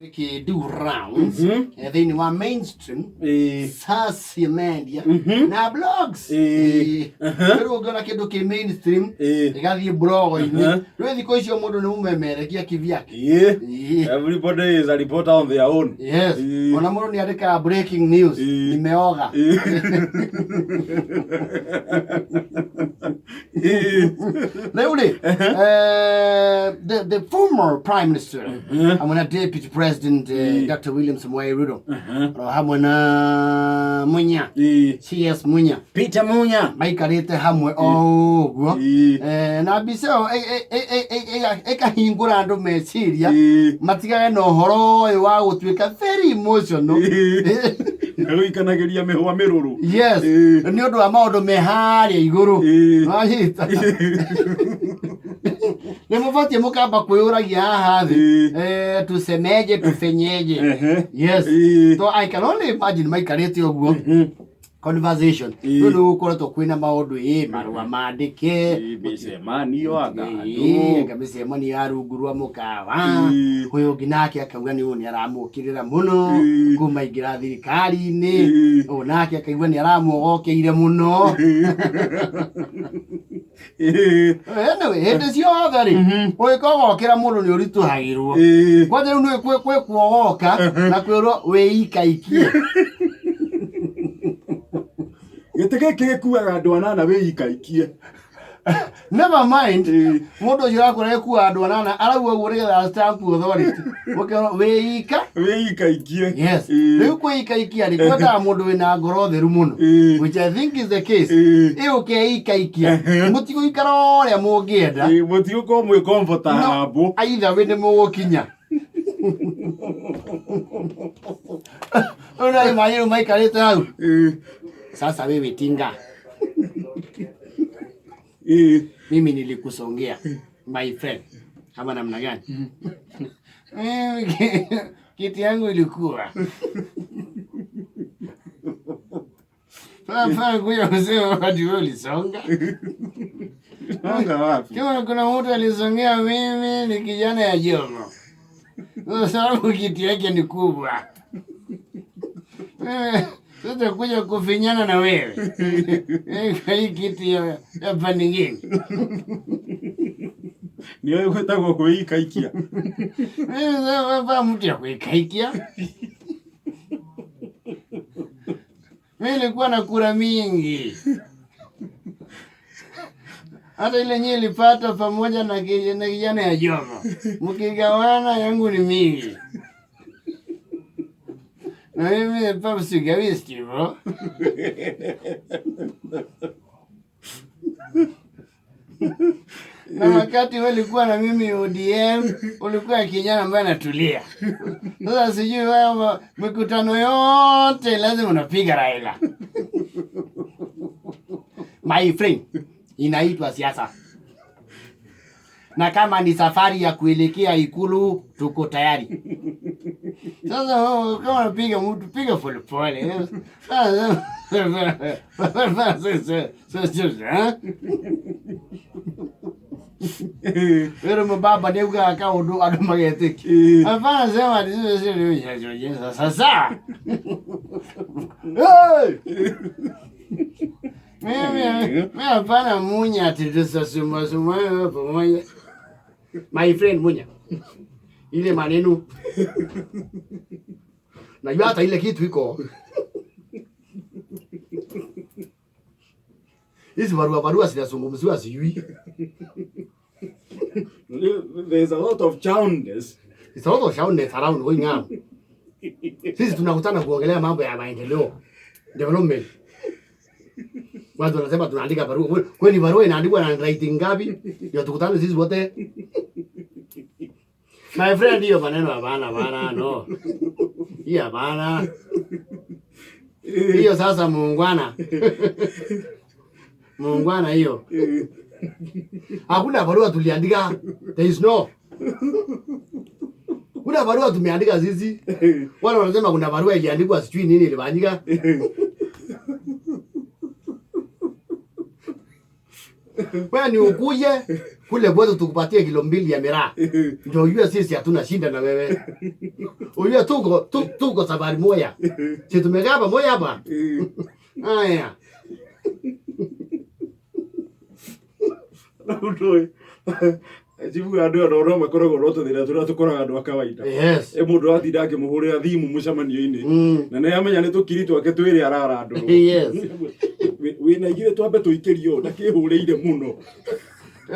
que do rounds then wa mainstream social media na blogs pero gona kido ke mainstream igathi blog ini rwethi ko icio mundu ni umemerekia kivyake everybody is a reporter on their own. Yes, ona mundu ni andika breaking news nimeoga the former prime minister amuna deputy president Dr. William Samoei Ruto hamwe na Munya CS Munya Peter Munya maikarite hamwe oguo na biseo ekahingura andu meciria matigae no horo wa gutwika very emotional ikanageria mehwa miruru. Yes, ni undu wa maundu meharia iguru ahita Nemuvatie mukamba kwiyuragia haha thi tusemeje tufenyeje. Yes, so I can only imagine maikarite oguo conversation ndu ukoretwo kwina maundu marua mandike micemanio micemanio ya rungu rwa mukawa huyo nginake akauga ni uni aramukirira muno kuma ingira thirikari-ini onake akaigua ni aramuogokeire muno anyway hindi ciothe ri uikogokera mundu ni urituhagirwo kwanja riu ni kwe kuogoka na kwirwo wiikaikie gitege kikuaga andu anana wiikaikie. Never mind, mundu ucio akore ku andu anana arauga uguo rigetha stamp authority ukero wiikaikie. Yes, riu kuikaikia ni kwenda mundu wina ngoro theru muno, which I think is the case. Ukeikaikia mutigo ikaro ria mungienda mutigo ko mwe comfortable aitha we ni mugukinya ona imayiru maikarite hau sasa wewe tinga mimi nilikusongea my friend kama namna gani kiti yangu ilikuwa Faa kuja kusema wakati wewe ulisonga wapi? Kama kuna mtu alisongea mimi ni kijana ya Jomo kwa sababu kiti yake ni kubwa sasa kuja kufinyana na wewe hii kiti ya paningine ni wewe unataka kuikaikia sasa mtu ya kuikaikia mimi nilikuwa na kura mingi hata ile nyinyi ilipata pamoja na kijana ya Jomo mkigawana yangu ni mingi na mimi papa sigawisti bro na wakati walikuwa na mimi ODM ulikuwa kijana ambaye anatulia. Sasa sijui wewe mikutano yote lazima unapiga Raila. My friend, inaitwa siasa. Na kama ni safari ya kuelekea Ikulu tuko tayari. Sasa kama unapiga mtu piga pole pole. Pero mbaba neuga akaundu andu magetiki afana sema ndizo sasa mimi hapana Munya ati suma pamoja my friend Munya ile maneno na hata ile kitu iko hizi barua zinazungumziwa sijui. There's a lot of challenges. It's a lot of challenges around going on. Sisi tunakutana kuongelea mambo ya maendeleo, development. Watu wanasema tunaandika barua. Kwani barua inaandikwa na handwriting ngapi? Ndio tukutane sisi wote. My friend, hiyo maneno hapana no. Hiyo hapana. Hiyo sasa muungwana. Muungwana hiyo. Hakuna barua tuliandika. There is no. Kuna barua tumeandika sisi. Wale wanasema kuna barua iliandikwa sijui nini ilifanyika. Wewe ni ukuje kule kwetu tukupatie kilo 2 ya miraa. Ndio ujue sisi hatuna shinda na wewe. Ujue tuko safari moja. Sisi tumekaa pamoja hapa. Haya. Ndio. Jibu andu oro makoragwo roto thira tura tukoraga andu akawaida. Yes. Mundu atinda akimuhurira thimu mucemanio-ini. Na ne amenya ni tukiri twake twiri arara andu. Yes. Wina igire twambe tuikirio ndakihurire muno.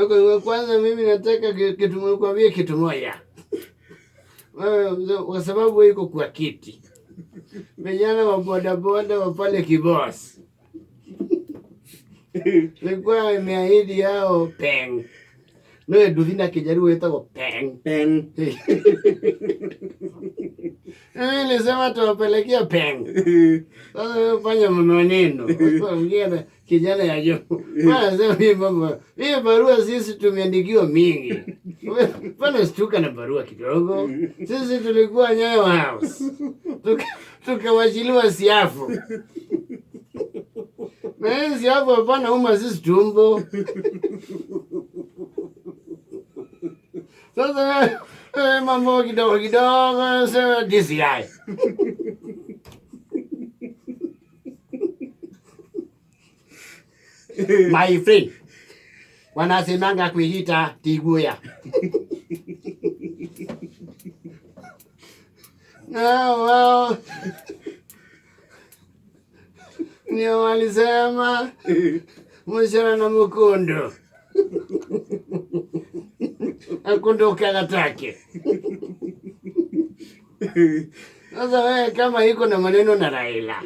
Kwa kwanza mimi nataka nikwambie kitu moja. Kwa sababu iko kwa kiti. Vijana wa bodaboda wa pale Kibos. Nilikuwa imeahidi yao peng. No duvina kijaruo itago peng. Nilisema tuwapelekea peng. Sasa fanya maneno. Mwingine kijana ya juu. Bwana sema hii mambo. Hii barua sisi tumeandikiwa mingi. Bwana stuka na barua kidogo. Sisi tulikuwa Nyayo House. Tukawachiliwa siafu. Na hii siafu hapana sisi tumbo. Sasa mambo kidogo sema DCI. My friend, wanasemanga kuita tiguya. Well, ni walisema mshana na mkondo. Akondoka katake. Sasa wewe kama iko na maneno na Raila,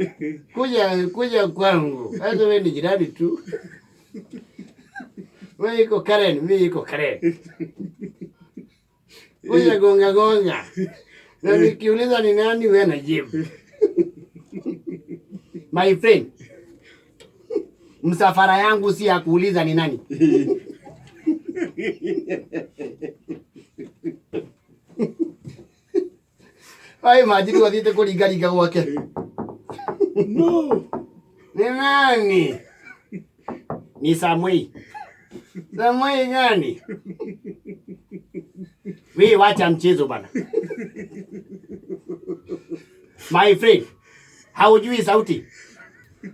kuja kwangu. Hata wewe ni jirani tu. Wewe iko Karen, mimi iko Karen. Kuja gonga. Na nikiuliza ni nani wewe najibu. My friend, msafara yangu si ya kuuliza ni nani. Ai majiri wathite kuringaringa gwake. No. Ni nani? Ni Samuel. Samuel gani? Wewe wacha mchezo bana. My friend, haujui sauti?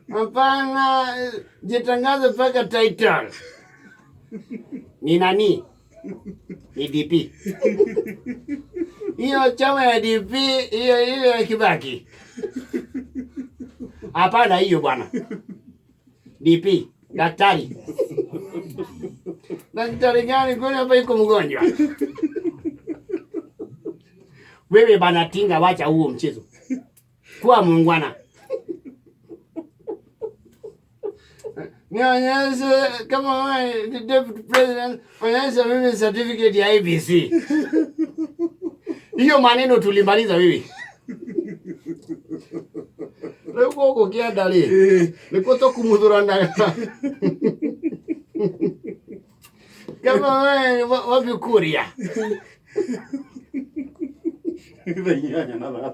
Hapana, jitangaze paka title. Ni nani? Ni DP. Hiyo chama ya DP, hiyo ile ya Kibaki. Hapana hiyo bwana. DP, daktari. Daktari gani kwani hapa iko mgonjwa? Wewe bana tinga, wacha huo mchezo. Kuwa muungwana. Nionyeshe kama wewe ni deputy president, onyesha mimi certificate ya ABC. Hiyo maneno tulimaliza wewe. Leo uko kiada leo. Niko to kumudhurana. Kama wewe wapi Kuria? Venía a ganar la